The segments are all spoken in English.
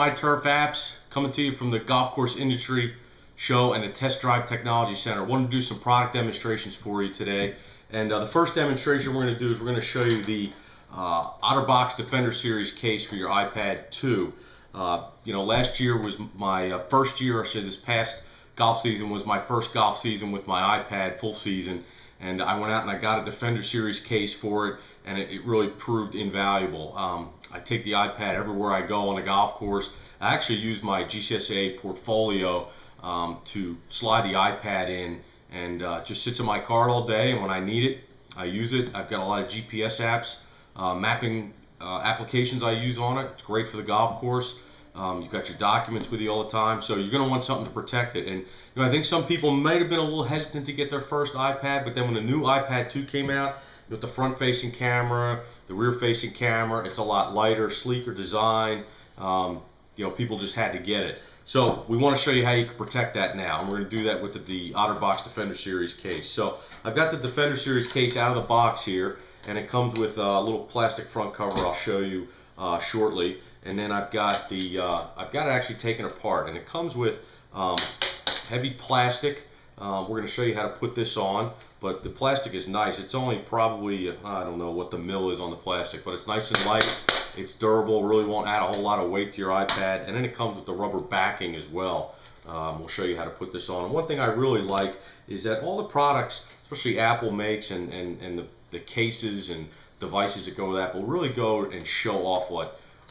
My Turf Apps, coming to you from the Golf Course Industry Show and the Test Drive Technology Center. I wanted to do some product demonstrations for you today. And the first demonstration we're going to do is we're going to show you the Otterbox Defender Series case for your iPad 2. Last year was my first year, this past golf season was my first golf season with my iPad full season. And I went out and I got a Defender Series case for it, and it really proved invaluable. I take the iPad everywhere I go on the golf course. I actually use my GCSA portfolio to slide the iPad in, and just sits in my car all day, and when I need it, I use it. I've got a lot of GPS apps, mapping applications I use on it. It's great for the golf course. You've got your documents with you all the time, so you're going to want something to protect it. And I think some people might have been a little hesitant to get their first iPad, but then when the new iPad 2 came out, with the front-facing camera, the rear-facing camera, it's a lot lighter, sleeker design. People just had to get it. So we want to show you how you can protect that now, and we're going to do that with the Otterbox Defender Series case. So I've got the Defender Series case out of the box here, and it comes with a little plastic front cover I'll show you shortly. And then I've got it actually taken apart, and it comes with heavy plastic. We're going to show you how to put this on, but the plastic is nice. It's only probably, I don't know what the mil is on the plastic, but it's nice and light. It's durable, really won't add a whole lot of weight to your iPad. And then it comes with the rubber backing as well. We'll show you how to put this on. And one thing I really like is that all the products, especially Apple makes, and the cases and devices that go with Apple, really go and show off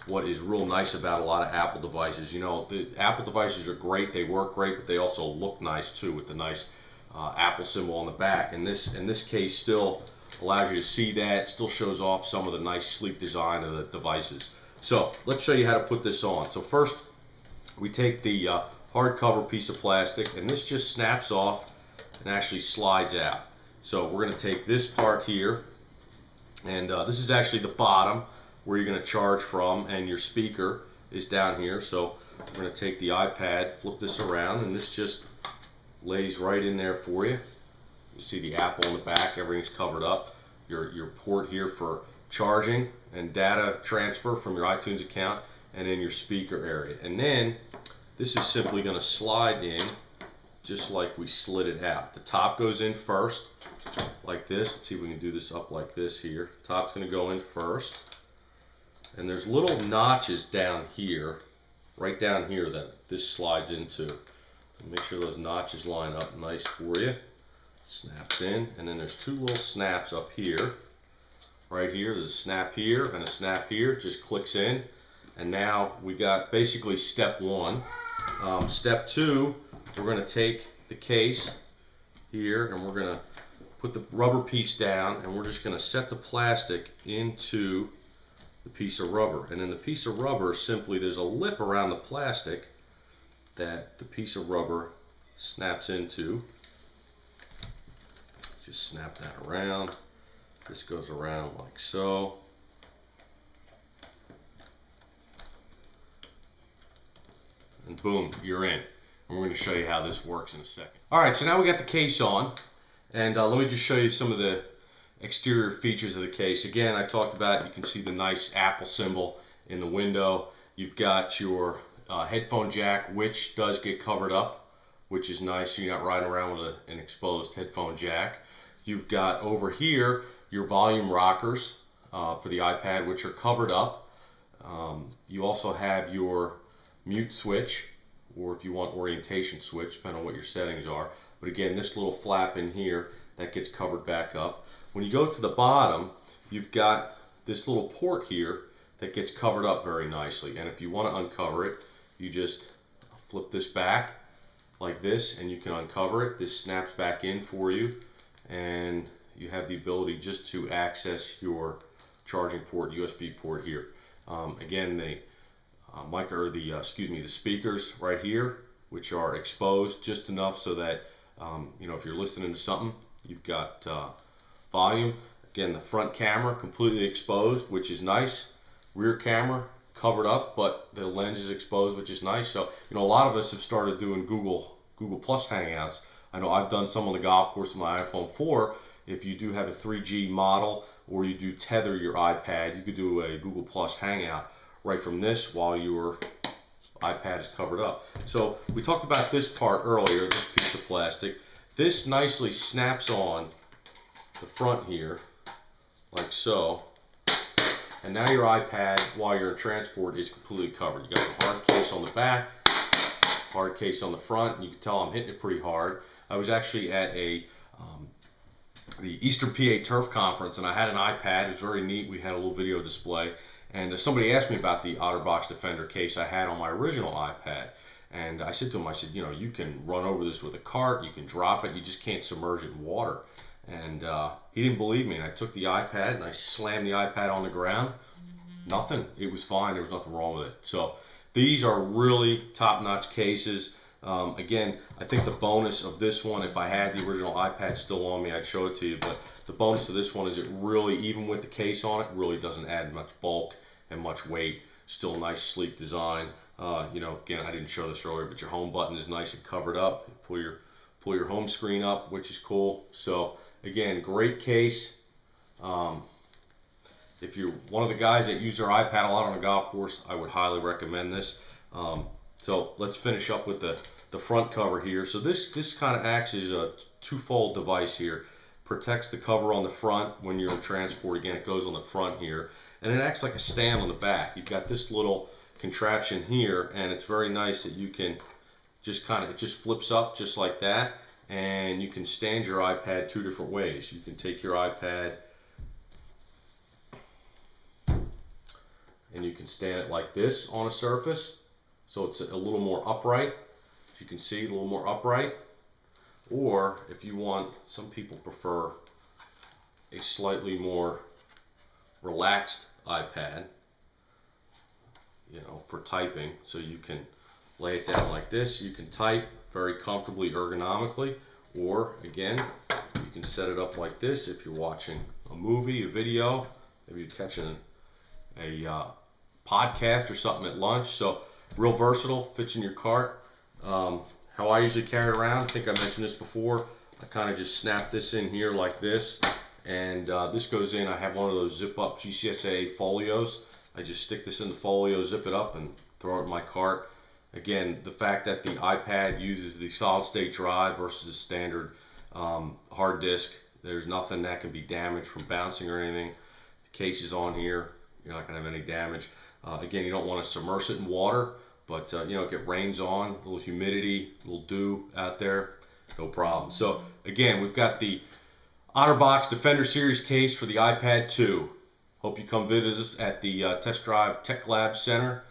what is real nice about a lot of Apple devices. The Apple devices are great, they work great, but they also look nice too, with the nice Apple symbol on the back. And this case still allows you to see that, still shows off some of the nice sleek design of the devices. So let's show you how to put this on. So first, we take the hardcover piece of plastic, and this just snaps off and actually slides out. So we're going to take this part here, and this is actually the bottom where you're going to charge from, and your speaker is down here. So we're going to take the iPad, flip this around, and this just lays right in there for you. You see the Apple on the back, everything's covered up. Your port here for charging and data transfer from your iTunes account, and then your speaker area. And then this is simply going to slide in just like we slid it out. The top goes in first, like this. Let's see if we can do this up like this here. Top's going to go in first. And there's little notches down here, right down here, that this slides into. Make sure those notches line up nice for you. Snaps in, and then there's two little snaps up here. Right here, there's a snap here and a snap here. Just clicks in, and now we got basically step one. Step two, we're going to take the case here, and we're going to put the rubber piece down, and we're just going to set the plastic into the piece of rubber. And then the piece of rubber, simply, there's a lip around the plastic that the piece of rubber snaps into. Just snap that around. This goes around like so. And boom, you're in. And we're going to show you how this works in a second. Alright, so now we got the case on, and let me just show you some of the exterior features of the case. Again, I talked about, you can see the nice Apple symbol in the window. You've got your headphone jack, which does get covered up, which is nice, so you're not riding around with an exposed headphone jack. You've got over here your volume rockers for the iPad, which are covered up. You also have your mute switch, or if you want orientation switch, depending on what your settings are. But again, this little flap in here, that gets covered back up. When you go to the bottom, you've got this little port here that gets covered up very nicely. And if you want to uncover it, you just flip this back like this, and you can uncover it. This snaps back in for you, and you have the ability just to access your charging port, USB port here. Again, the the speakers right here, which are exposed just enough so that if you're listening to something, you've got volume. Again, the front camera completely exposed, which is nice. Rear camera covered up, but the lens is exposed, which is nice. So a lot of us have started doing Google Plus Hangouts. I know I've done some on the golf course with my iPhone 4. If you do have a 3G model, or you do tether your iPad, you could do a Google Plus Hangout right from this while you were iPad is covered up. So we talked about this part earlier, this piece of plastic. This nicely snaps on the front here, like so. And now your iPad, while you're in transport, is completely covered. You got the hard case on the back, hard case on the front, and you can tell I'm hitting it pretty hard. I was actually at the Eastern PA Turf Conference, and I had an iPad. It was very neat. We had a little video display, and somebody asked me about the Otterbox Defender case I had on my original iPad. And I said to him, I said, you know, you can run over this with a cart, you can drop it, you just can't submerge it in water. And he didn't believe me, and I took the iPad and I slammed the iPad on the ground. Nothing. It was fine. There was nothing wrong with it. So these are really top-notch cases. Again, I think the bonus of this one, if I had the original iPad still on me, I'd show it to you. But the bonus of this one is it really, even with the case on it, really doesn't add much bulk and much weight. Still nice, sleek design. You know, again, I didn't show this earlier, but your home button is nice and covered up. You pull your home screen up, which is cool. So again, great case. If you're one of the guys that use their iPad a lot on a golf course, I would highly recommend this. So let's finish up with the front cover here. So this kind of acts as a twofold device here. Protects the cover on the front when you're in transport. Again, it goes on the front here. And it acts like a stand on the back. You've got this little contraption here, and it's very nice that you can just it just flips up just like that. And you can stand your iPad two different ways. You can take your iPad and you can stand it like this on a surface. So it's a little more upright. As you can see, a little more upright. Or if you want, some people prefer a slightly more relaxed iPad, you know, for typing. So you can lay it down like this. You can type very comfortably, ergonomically. Or again, you can set it up like this if you're watching a movie, a video, maybe you're catching a podcast or something at lunch. So real versatile, fits in your cart. How I usually carry it around, I think I mentioned this before, I kind of just snap this in here like this, and this goes in. I have one of those zip up GCSA folios. I just stick this in the folio, zip it up, and throw it in my cart. Again, the fact that the iPad uses the solid state drive versus the standard hard disk, there's nothing that can be damaged from bouncing or anything. The case is on here, you're not going to have any damage. Again, you don't want to submerge it in water, but you know, get rains on, a little humidity, a little dew out there, no problem. So again, we've got the Otterbox Defender Series case for the iPad 2. Hope you come visit us at the Test Drive Tech Lab Center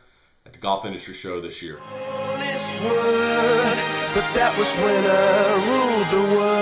at the Golf Industry Show this year. But that was when I ruled the world.